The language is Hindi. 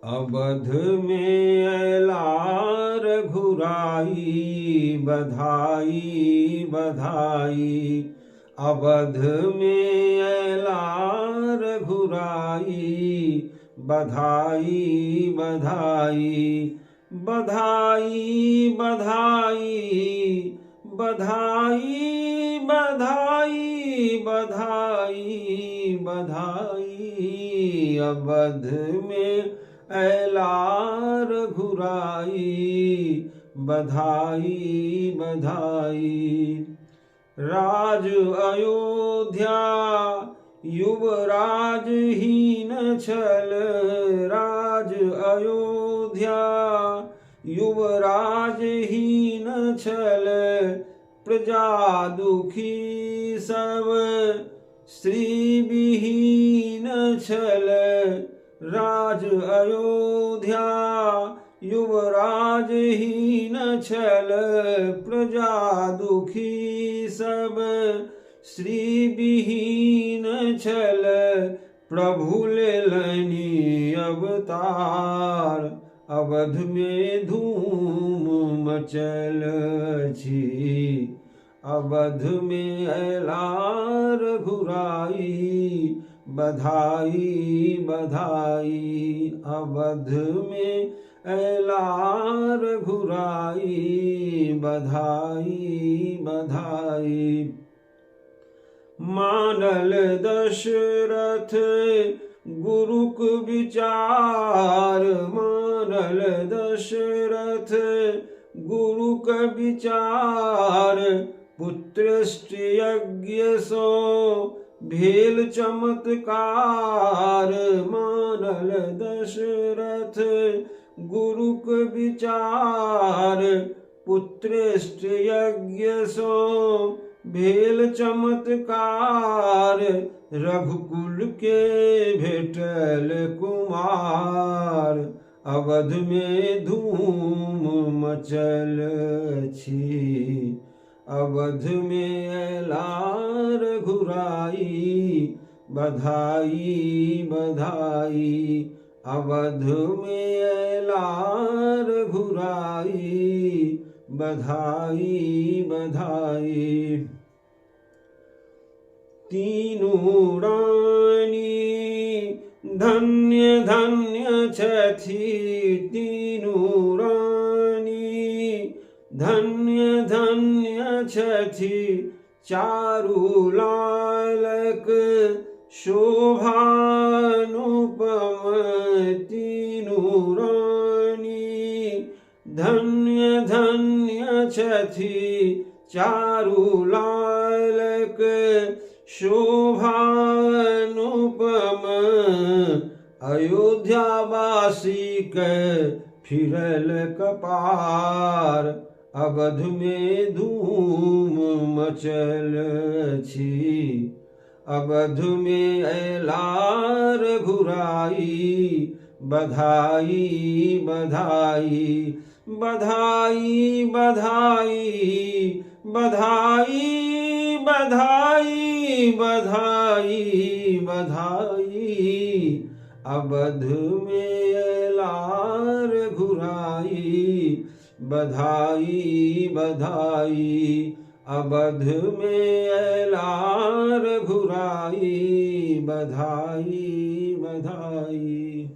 अवध में ऐलार घुराई बधाई बधाई। अवध में ऐलार घुराई बधाई बधाई। बधाई बधाई बधाई बधाई बधाई बधाई। अवध में ऐलार घुराई बधाई बधाई। राज अयोध्या युवराज हीन छल। राज अयोध्या युवराज हीन छल। प्रजा दुखी सब स्त्री विहीन छल। राज अयोध्या युवराज हीन छल। प्रजा दुखी सब स्त्री विहीन छल। प्रभु लेलनि अवतार अवध में धूम मचल छी। अवध में ऐलार घुराई बधाई बधाई। अवध में ऐलार घुराई बधाई बधाई। मानल दशरथ गुरुक विचार। मानल दशरथ गुरुक विचार। पुत्रष्ट यज्ञ सो भेल चमत्कार। मानल दशरथ गुरुक विचार। पुत्रष्ट यज्ञ सो भेल चमत्कार। रघुकुल के भेटल कुमार। अवध में धूम मचल छी। अवध में ऐलार घुराई बधाई बधाई। अवध में ऐलार घुराई बधाई बधाई। तीनों रानी धन्य धन्य छथि। तीनों रानी धन्य धन्य छथि। चारु लालक शोभानुपम। तीनों रानी धन्य धन्य छथि। चारु लालक शोभानुपम। अयोध्यावासी के फिरल कपार। अवध में धूम मचल छी। अवध में ऐलार घुराई बधाई बधाई बधाई बधाई बधाई बधाई बधाई बधाई। अवध में ऐलार घुराई बधाई बधाई। अवध में ऐलार घुराई बधाई बधाई।